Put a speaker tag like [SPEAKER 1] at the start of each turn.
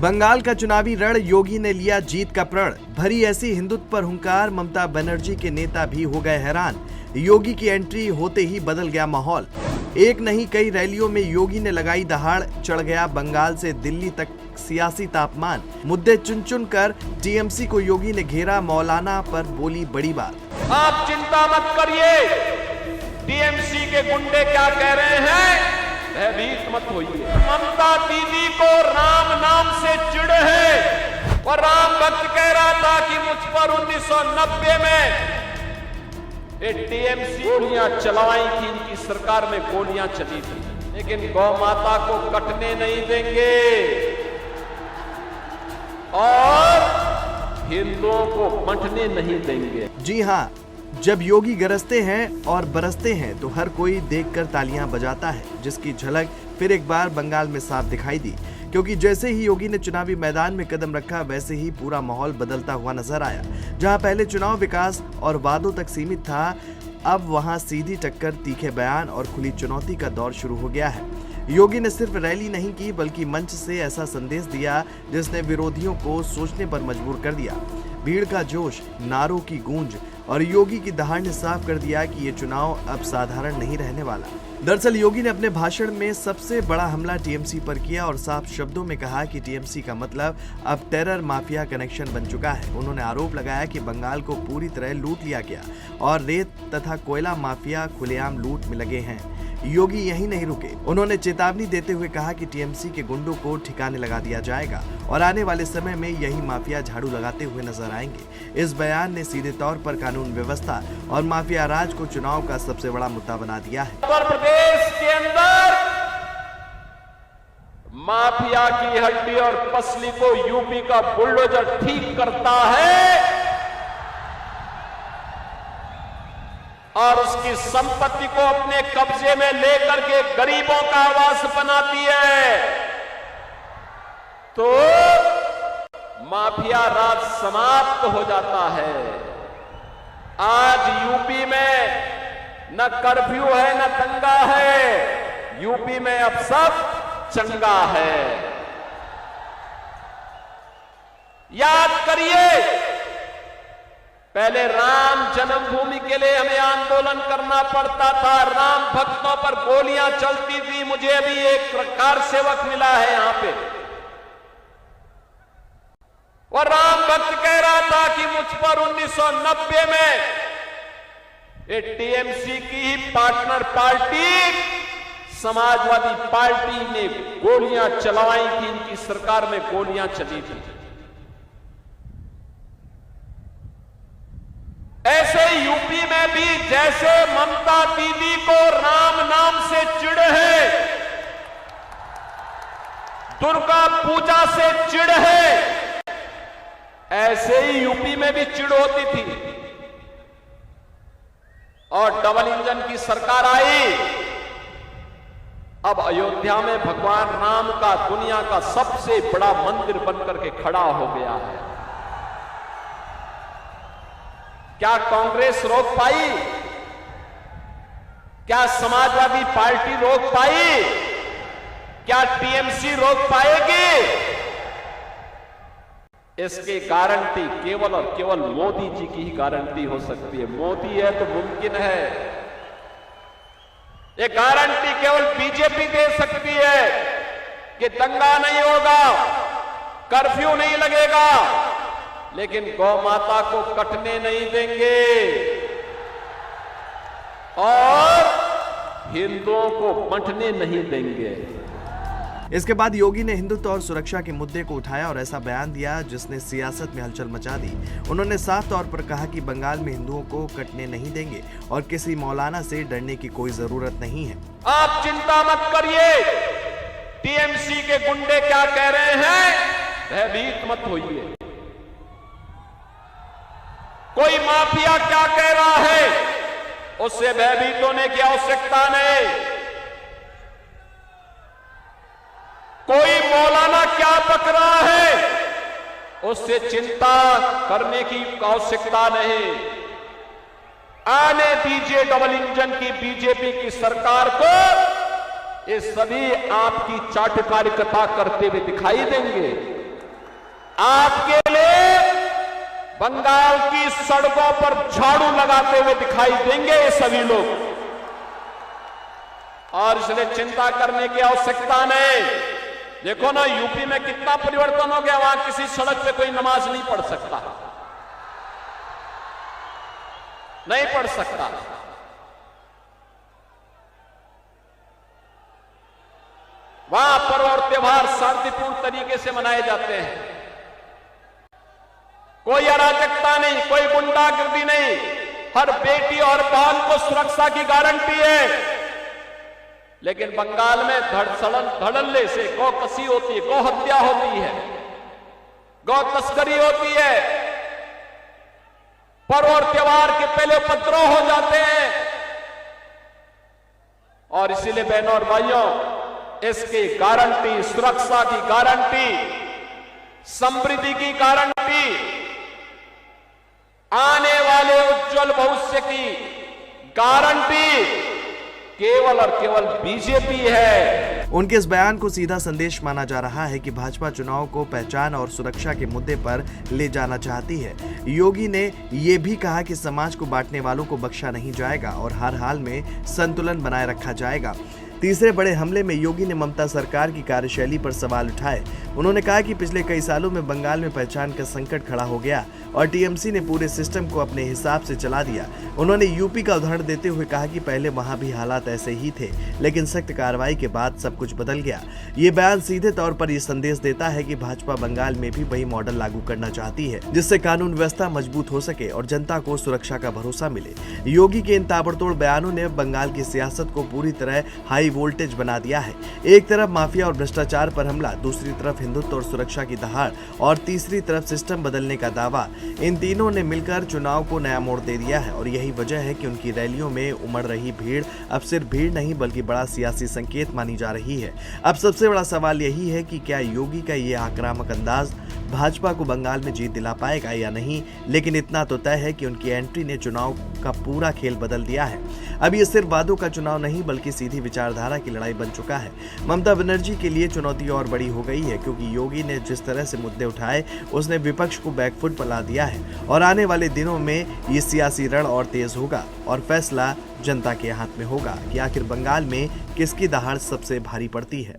[SPEAKER 1] बंगाल का चुनावी रण, योगी ने लिया जीत का प्रण। भरी ऐसी हिंदुत्व पर हुंकार, ममता बनर्जी के नेता भी हो गए हैरान। योगी की एंट्री होते ही बदल गया माहौल। एक नहीं कई रैलियों में योगी ने लगाई दहाड़, चढ़ गया बंगाल से दिल्ली तक सियासी तापमान। मुद्दे चुन चुन कर टीएमसी को योगी ने घेरा, मौलाना पर बोली बड़ी बात।
[SPEAKER 2] आप चिंता मत करिए, टीएमसी के गुंडे क्या कह रहे हैं, भयभीत मत होइए। ममता दीदी को राम नाम से चिढ़ है और राम भक्त कह रहा था कि मुझ पर 1990 में टीएमसी गोलियां चलवाई थी, इनकी सरकार में गोलियां चली थी, लेकिन गौ माता को कटने नहीं देंगे और हिंदुओं को बंटने नहीं देंगे।
[SPEAKER 1] जी हाँ, जब योगी गरजते हैं और बरसते हैं तो हर कोई देखकर तालियां बजाता है, जिसकी झलक फिर एक बार बंगाल में साफ दिखाई दी। क्योंकि जैसे ही योगी ने चुनावी मैदान में कदम रखा, वैसे ही पूरा माहौल बदलता हुआ नजर आया। जहां पहले चुनाव विकास और वादों तक सीमित था, अब वहां सीधी टक्कर, तीखे बयान और खुली चुनौती का दौर शुरू हो गया है। योगी ने सिर्फ रैली नहीं की, बल्कि मंच से ऐसा संदेश दिया जिसने विरोधियों को सोचने पर मजबूर कर दिया। भीड़ का जोश, नारों की गूंज और योगी की दहाड़ ने साफ कर दिया कि ये चुनाव अब साधारण नहीं रहने वाला। दरअसल योगी ने अपने भाषण में सबसे बड़ा हमला टीएमसी पर किया और साफ शब्दों में कहा कि टीएमसी का मतलब अब टेरर माफिया कनेक्शन बन चुका है। उन्होंने आरोप लगाया कि बंगाल को पूरी तरह लूट लिया गया और रेत तथा कोयला माफिया खुलेआम लूट में लगे हैं। योगी यहीं नहीं रुके, उन्होंने चेतावनी देते हुए कहा कि टीएमसी के गुंडों को ठिकाने लगा दिया जाएगा और आने वाले समय में यही माफिया झाड़ू लगाते हुए नजर आएंगे। इस बयान ने सीधे तौर पर कानून व्यवस्था और माफिया राज को चुनाव का सबसे बड़ा मुद्दा बना दिया है।
[SPEAKER 2] उत्तर प्रदेश के अंदर माफिया की हड्डी और पसली को यूपी का बुलडोजर ठीक करता है और उसकी संपत्ति को अपने कब्जे में लेकर के गरीबों का आवास बनाती है, तो माफिया राज समाप्त हो जाता है। आज यूपी में न कर्फ्यू है न दंगा है, यूपी में अब सब चंगा है। याद करिए, पहले राम जन्मभूमि के लिए हमें आंदोलन करना पड़ता था, राम भक्तों पर गोलियां चलती थी। मुझे अभी एक कार सेवक मिला है यहां पे, और राम भक्त कह रहा था कि मुझ पर 1990 में टीएमसी की ही पार्टनर पार्टी समाजवादी पार्टी ने गोलियां चलवाई थी, इनकी सरकार में गोलियां चली थी। ऐसे यूपी में भी जैसे ममता दीदी को राम नाम से चिढ़ है, दुर्गा पूजा से चिढ़ है, ऐसे ही यूपी में भी चिढ़ होती थी और डबल इंजन की सरकार आई। अब अयोध्या में भगवान राम का दुनिया का सबसे बड़ा मंदिर बनकर के खड़ा हो गया है। क्या कांग्रेस रोक पाई? क्या समाजवादी पार्टी रोक पाई? क्या टीएमसी रोक पाएगी? इसकी गारंटी केवल और केवल मोदी जी की ही गारंटी हो सकती है। मोदी है तो मुमकिन है। ये गारंटी केवल बीजेपी दे सकती है कि दंगा नहीं होगा, कर्फ्यू नहीं लगेगा, लेकिन गौ माता को कटने नहीं देंगे और हिंदुओं को बंटने नहीं देंगे।
[SPEAKER 1] इसके बाद योगी ने हिंदुत्व और सुरक्षा के मुद्दे को उठाया और ऐसा बयान दिया जिसने सियासत में हलचल मचा दी। उन्होंने साफ तौर पर कहा कि बंगाल में हिंदुओं को कटने नहीं देंगे और किसी मौलाना से डरने की कोई जरूरत नहीं है।
[SPEAKER 2] आप चिंता मत करिए, टीएमसी के गुंडे क्या कह रहे हैं, भयभीत मत होइए। कोई माफिया क्या कह रहा है, उससे भयभीत होने की आवश्यकता नहीं। कोई मौलाना क्या बक रहा है, उससे चिंता करने की आवश्यकता नहीं। आने दीजिए डबल इंजन की बीजेपी की सरकार को, ये सभी आपकी चाटुकारिता करते हुए दिखाई देंगे। आपके लिए बंगाल की सड़कों पर झाड़ू लगाते हुए दिखाई देंगे ये सभी लोग, और इसलिए चिंता करने की आवश्यकता नहीं। देखो ना, यूपी में कितना परिवर्तन हो गया, वहां किसी सड़क पे कोई नमाज नहीं पढ़ सकता, नहीं पढ़ सकता। वहां पर्व और त्योहार शांतिपूर्ण तरीके से मनाए जाते हैं, कोई अराजकता नहीं, कोई गुंडागर्दी नहीं, हर बेटी और बहन को सुरक्षा की गारंटी है। लेकिन बंगाल में धड़ल्ले से गौ कसी होती है, गौ हत्या होती है, गौ तस्करी होती है, पर्व और त्योहार के पहले उपद्रव हो जाते हैं। और इसीलिए बहनों और भाइयों, इसकी गारंटी, सुरक्षा की गारंटी, समृद्धि की गारंटी, आने वाले उज्जवल भविष्य की गारंटी केवल और केवल बीजेपी है।
[SPEAKER 1] उनके इस बयान को सीधा संदेश माना जा रहा है कि भाजपा चुनाव को पहचान और सुरक्षा के मुद्दे पर ले जाना चाहती है। योगी ने ये भी कहा कि समाज को बांटने वालों को बख्शा नहीं जाएगा और हर हाल में संतुलन बनाए रखा जाएगा। तीसरे बड़े हमले में योगी ने ममता सरकार की कार्यशैली पर सवाल उठाए। उन्होंने कहा कि पिछले कई सालों में बंगाल में पहचान का संकट खड़ा हो गया और टीएमसी ने पूरे सिस्टम को अपने हिसाब से चला दिया। उन्होंने यूपी का उदाहरण देते हुए कहा कि पहले वहां भी हालात ऐसे ही थे, लेकिन सख्त कार्रवाई के बाद सब कुछ बदल गया। ये बयान सीधे तौर पर यह संदेश देता है कि भाजपा बंगाल में भी वही मॉडल लागू करना चाहती है, जिससे कानून व्यवस्था मजबूत हो सके और जनता को सुरक्षा का भरोसा मिले। योगी के इन ताबड़तोड़ बयानों ने बंगाल की सियासत को पूरी तरह हाई वोल्टेज बना दिया है। एक तरफ माफिया और भ्रष्टाचार पर हमला, दूसरी तरफ हिंदुत्व और सुरक्षा की दहाड़ और तीसरी तरफ सिस्टम बदलने का दावा। इन तीनों ने मिलकर चुनाव को नया मोड़ दे दिया है और यही वजह है कि उनकी रैलियों में उमड़ रही भीड़ अब सिर्फ भीड़ नहीं बल्कि बड़ा सियासी संकेत मानी जा रही है। अब सबसे बड़ा सवाल यही है कि क्या योगी का ये आक्रामक अंदाज भाजपा को बंगाल में जीत दिला पाएगा या नहीं। लेकिन इतना तो तय है कि उनकी एंट्री ने चुनाव का पूरा खेल बदल दिया है। अब ये सिर्फ वादों का चुनाव नहीं बल्कि सीधी विचारधारा की लड़ाई बन चुका है। ममता बनर्जी के लिए चुनौती और बड़ी हो गई है क्योंकि योगी ने जिस तरह से मुद्दे उठाए उसने विपक्ष को बैकफुट पर ला दिया है और आने वाले दिनों में ये सियासी रण और तेज होगा और फैसला जनता के हाथ में होगा कि आखिर बंगाल में किसकी दहाड़ सबसे भारी पड़ती है।